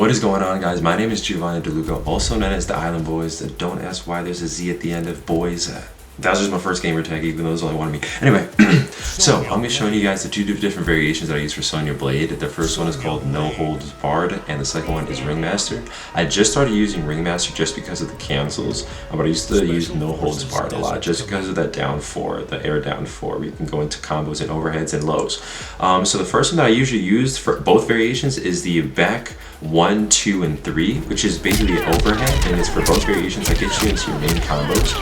What is going on, guys? My name is Giovanni DeLuca, also known as the Island Boys. Don't ask why there's a Z at the end of boys. That was just my first gamer tag, even though there's only one of me. Anyway, so I'm going to be showing you guys the two different variations that I use for Sonya Blade. The first one is called No Holds Barred, and the second one is Ringmaster. I just started using Ringmaster just because of the cancels, but I used to use No Holds Barred a lot just because of that down 4, the air down 4, where you can go into combos and overheads and lows. So the first one that I usually use for both variations is the back 1, 2, and 3, which is basically an overhead, and it's for both variations that gets you into your main combos.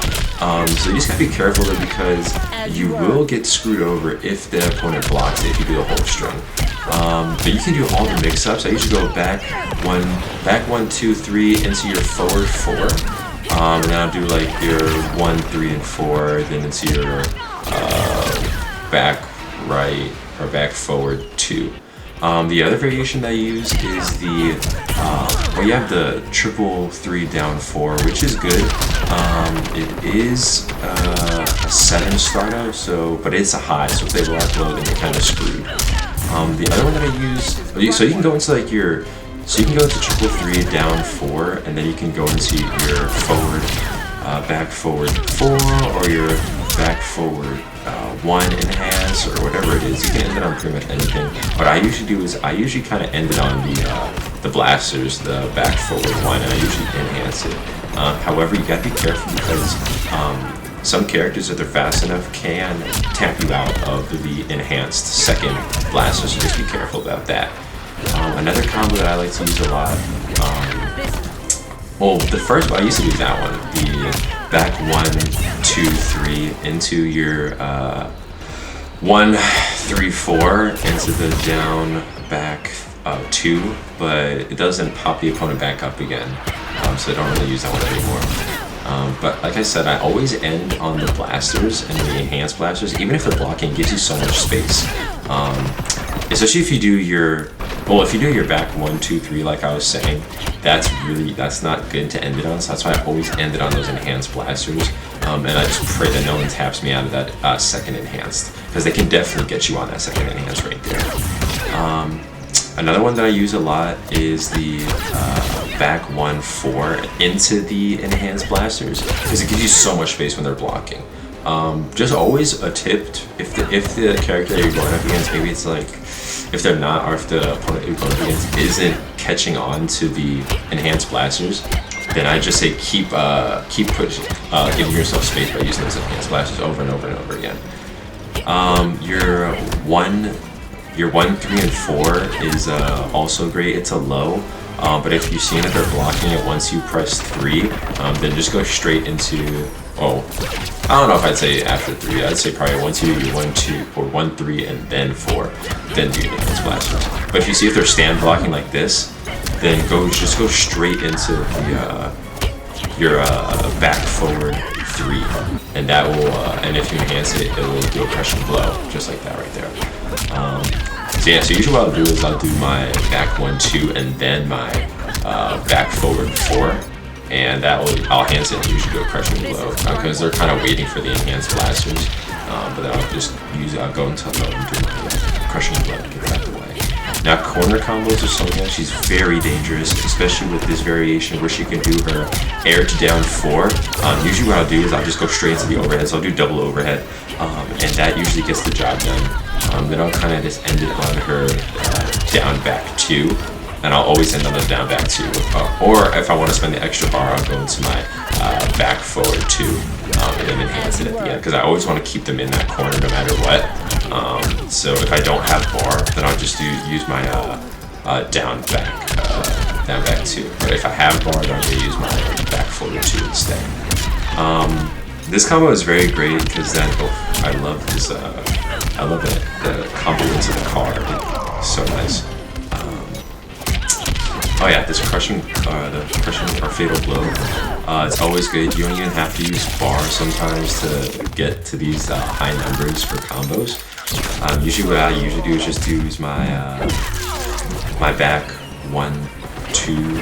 So you just gotta be careful though, because you will get screwed over if the opponent blocks it, if you do the whole string. But you can do all the mix-ups. I usually go back 1, 2, 3 into your forward 4. And then I'll do like your 1, 3, and 4, then into your back right or back forward 2. The other variation that I use is the where you have the triple 3 down 4, which is good. It is a 7 startup, but it's a high, so if they block low, then you're kind of screwed. The other one that I use, so you can go into like you can go into triple 3 down 4, and then you can go into your forward, back forward 4, or your back forward 1 enhance, or whatever it is. You can end it on pretty much anything. What I usually do is I usually kind of end it on the blasters, the back forward 1, and I usually enhance it. However, you gotta be careful because some characters, if they're fast enough, can tap you out of the enhanced second blaster, so just be careful about that. Another combo that I like to use a lot, well, the first one, I used to use that one, the back 1, 2, 3 into your 1, 3, 4 into the down back 2, but it doesn't pop the opponent back up again, so I don't really use that one anymore. But like I said, I always end on the blasters and the enhanced blasters, even if the blocking gives you so much space. Especially if you do your back 1, 2, 3, like I was saying, that's not good to end it on. So that's why I always end it on those enhanced blasters. And I just pray that no one taps me out of that second enhanced, because they can definitely get you on that second enhanced right there. Another one that I use a lot is the back 1, 4 into the enhanced blasters, because it gives you so much space when they're blocking. Just always a tip, if the character you're going up against, maybe it's like, if they're not, or if the opponent you're going up against isn't catching on to the enhanced blasters, then I just say keep pushing, giving yourself space by using those enhanced blasters over and over and over again. Your 1, 3, and 4 is also great. It's a low, but if you've seen that they're blocking it once you press 3, then just go straight into, I don't know if I'd say after 3. I'd say probably once you do your 1, 2, or 1, 3, and then 4, then do your enhanced blasters. But if you see if they're stand blocking like this, then just go straight into your back forward 3, and that will, and if you enhance it, it will do a crushing blow, just like that right there. So yeah, so usually what I'll do is I'll do my back 1, 2, and then my back forward 4, and I'll enhance it and usually do a crushing blow, because they're kind of waiting for the enhanced blasters. But then I'll just I'll go until I'm doing my crushing blow to get that out of the way. Now, corner combos with Sonya, she's very dangerous, especially with this variation where she can do her air to down 4. Usually what I'll do is I'll just go straight into the overhead, so I'll do double overhead, and that usually gets the job done. Then I'll kind of just end it on her down back 2, and I'll always end on the down back 2. Or if I want to spend the extra bar, I'll go into my back forward 2, and then enhance it at the end, because I always want to keep them in that corner no matter what. So if I don't have bar, then I'll just use my down back 2. But if I have bar, then I'm going to use my back forward 2 instead. This combo is very great because then I love this. I love the combo into the car. So nice. Oh yeah, this crushing or fatal blow. It's always good. You don't even have to use bar sometimes to get to these high numbers for combos. Usually what I usually do is just use my my back 1, 2,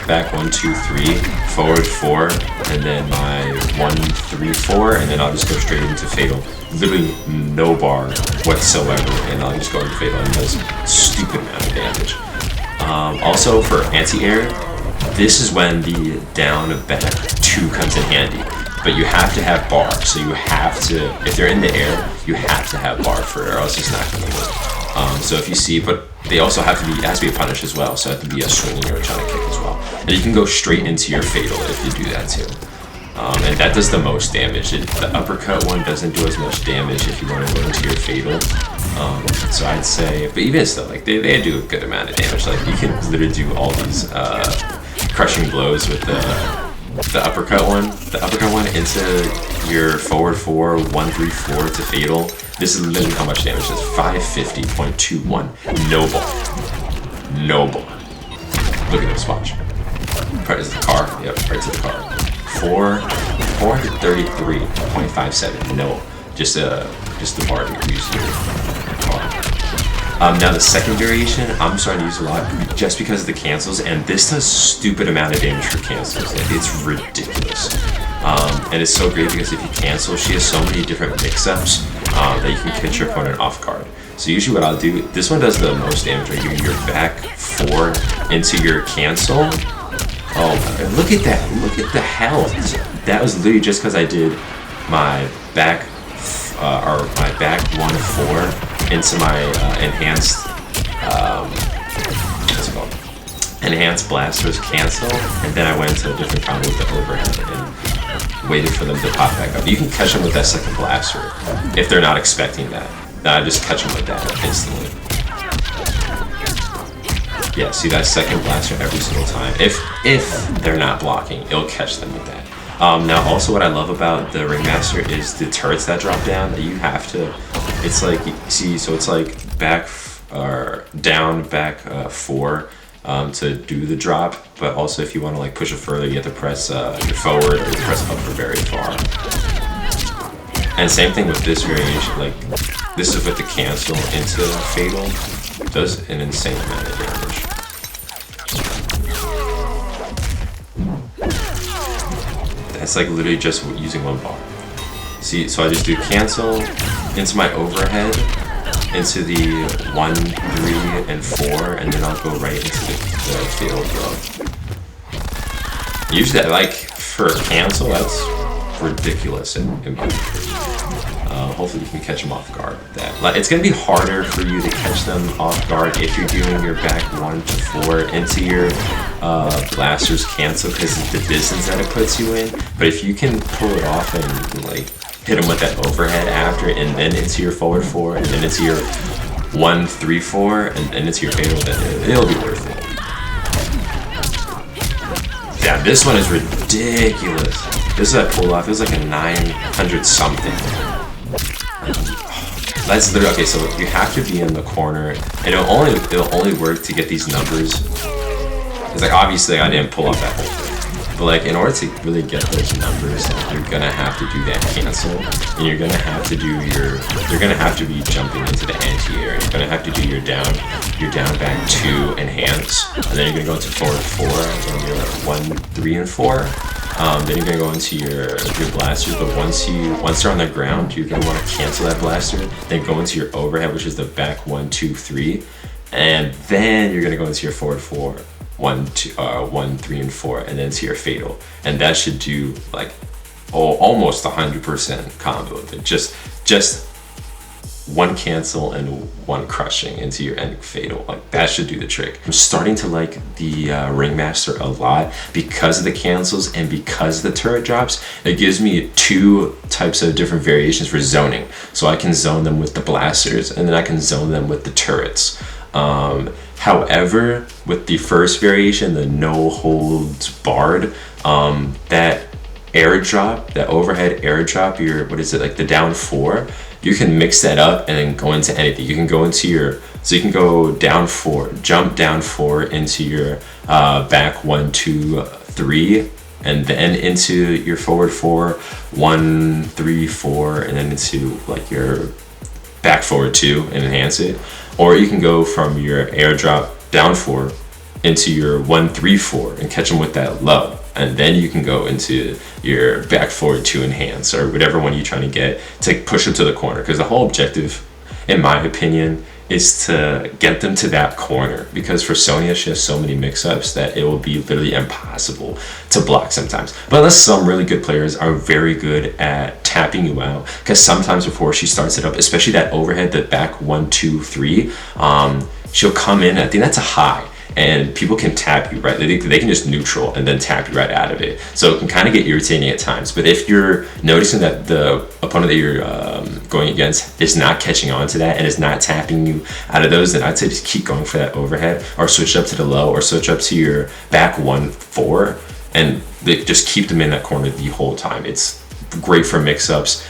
back 1, 2, 3, forward 4, and then my 1, 3, 4, and then I'll just go straight into fatal. Literally no bar whatsoever, and I'll just go into fatal and does stupid amount of damage. Also for anti-air, this is when the down back 2 comes in handy. But you have to have bar, so you have to, if they're in the air, you have to have bar for it, or else it's not going to work. So if you see, but they also have to be, it has to be a punish as well, so it has to be a swinging or a trying to kick as well. And you can go straight into your fatal if you do that too. And that does the most damage. The uppercut one doesn't do as much damage if you want to go into your fatal. So I'd say, but even still, like they do a good amount of damage. Like you can literally do all these crushing blows with the uppercut one. The uppercut one into your forward 4, 1, 3, 4 to fatal. This is literally how much damage it is. 550.21. No bar. No bar. Look at this, watch. Right to the car. Yep, right to the car. 433.57. No. Just the bar to use your car. Now the second variation, I'm starting to use a lot just because of the cancels, and this does stupid amount of damage for cancels. Like, it's ridiculous. And it's so great because if you cancel, she has so many different mix-ups that you can catch your opponent off guard. So usually what I'll do, this one does the most damage right here. Your back 4 into your cancel. Oh, look at that. Look at the health. That was literally just because I did my back, or my back 1 4 into my enhanced, what's it called? Enhanced blasters cancel, and then I went into a different combo with the overhead and waited for them to pop back up. You can catch them with that second blaster if they're not expecting that. Then I just catch them with that instantly. Yeah, see that second blaster every single time. If they're not blocking, it'll catch them with that. Now also what I love about the Ringmaster is the turrets that drop down that you have to, it's like, see, so it's like back, or down, back 4 to do the drop, but also if you want to like push it further, you have to press your forward or you press up for very far. And same thing with this variation, like this is with the cancel into fatal, does an insane amount of damage. That's like literally just using 1 bar. See, so I just do cancel into my overhead, into the 1, 3, and 4, and then I'll go right into the fatal throw. Usually, like for cancel, that's ridiculous in my opinion. Hopefully, you can catch them off guard with that. Like, it's gonna be harder for you to catch them off guard if you're doing your back 1 to 4 into your blaster's cancel because of the distance that it puts you in. But if you can pull it off and like hit them with that overhead after, and then into your forward 4, and then into your 1, 3, 4, and then into your fatal, then it'll be worth it. Yeah, this one is ridiculous. This is a pull off. It was like a 900 something. That's literally, okay, so you have to be in the corner, and it'll only work to get these numbers. It's like, obviously I didn't pull off that whole thing, but like in order to really get those numbers, you're gonna have to do that cancel, and you're gonna have to do you're gonna have to be jumping into the anti-air. You're gonna have to do your down back 2 enhance, and then you're gonna go into forward 4, and you're like 1, 3, and 4. Then you're gonna go into your blasters, but once they're on the ground, you're gonna want to cancel that blaster, then go into your overhead, which is the back 1, 2, 3, and then you're gonna go into your forward 4, 1, 2, 1, 3, and 4, and then to your fatal, and that should do like almost 100% combo of it. Just 1 cancel and 1 crushing into your end fatal. Like that should do the trick. I'm starting to like the Ringmaster a lot because of the cancels and because of the turret drops. It gives me 2 types of different variations for zoning. So I can zone them with the blasters, and then I can zone them with the turrets. However, with the first variation, the no holds barred, that airdrop, that overhead airdrop, what is it, like the down 4, you can mix that up and then go into anything. You can go into so you can go down 4, jump down 4 into your back 1, 2, 3, and then into your forward 4, 1, 3, 4, and then into like your back forward 2 and enhance it. Or you can go from your airdrop down 4 into your 1, 3, 4 and catch them with that low. And then you can go into your back forward 2 enhance, or whatever one you're trying to get to push them to the corner. Because the whole objective, in my opinion, is to get them to that corner, because for Sonya, she has so many mix-ups that it will be literally impossible to block sometimes. But unless some really good players are very good at tapping you out, because sometimes before she starts it up, especially that overhead, the back 1, 2, 3, she'll come in, I think that's a high, and people can tap you, right? They can just neutral and then tap you right out of it. So it can kind of get irritating at times. But if you're noticing that the opponent that you're going against is not catching on to that and is not tapping you out of those, then I'd say just keep going for that overhead, or switch up to the low, or switch up to your back 1, 4, and just keep them in that corner the whole time. It's great for mix-ups.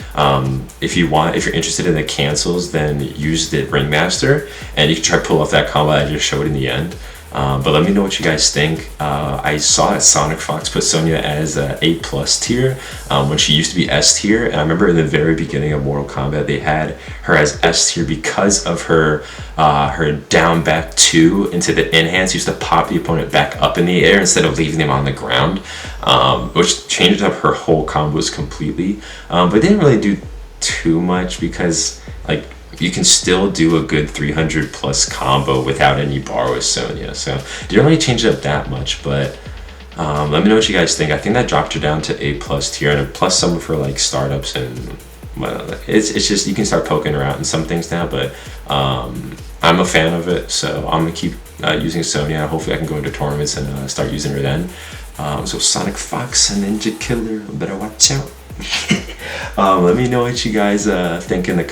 If you're interested in the cancels, then use the Ringmaster, and you can try to pull off that combo I just showed in the end. But let me know what you guys think. I saw that Sonic Fox put Sonya as A+ tier when she used to be S tier, and I remember in the very beginning of Mortal Kombat they had her as S tier because of her down back 2 into the enhance used to pop the opponent back up in the air instead of leaving them on the ground, which changed up her whole combos completely. But it didn't really do too much, because like you can still do a good 300 plus combo without any bar with Sonya. So didn't really change it up that much, but let me know what you guys think. I think that dropped her down to A+ tier, and plus some of her like startups, and well, it's just you can start poking her out in some things now, but I'm a fan of it, so I'm gonna keep using Sonya. Hopefully I can go into tournaments and start using her then. So Sonic Fox and Ninja Killer, better watch out. Let me know what you guys think in the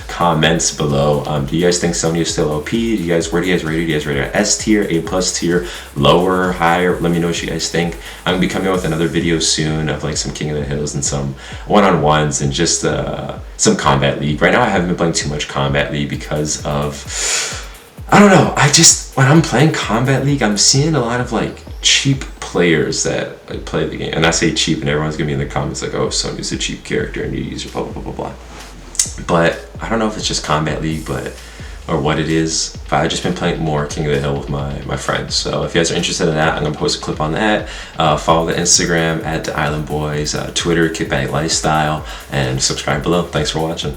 comments below. Do you guys think Sonya is still OP? Where do you guys rate her? Do you guys rate her S tier, A+ tier, lower, higher? Let me know what you guys think. I'm gonna be coming out with another video soon of like some King of the Hills and some one-on-ones and just some Combat League. Right now I haven't been playing too much Combat League because of, I don't know, when I'm playing Combat League, I'm seeing a lot of like cheap players that like play the game, and I say cheap and everyone's gonna be in the comments like, oh, Sonya's a cheap character and you use her blah blah blah blah blah. But I don't know if it's just Combat League or what it is, but I've just been playing more King of the Hill with my friends. So if you guys are interested in that, I'm gonna post a clip on that. Follow the Instagram at the Island Boys, Twitter Kickback Lifestyle, and subscribe below. Thanks for watching.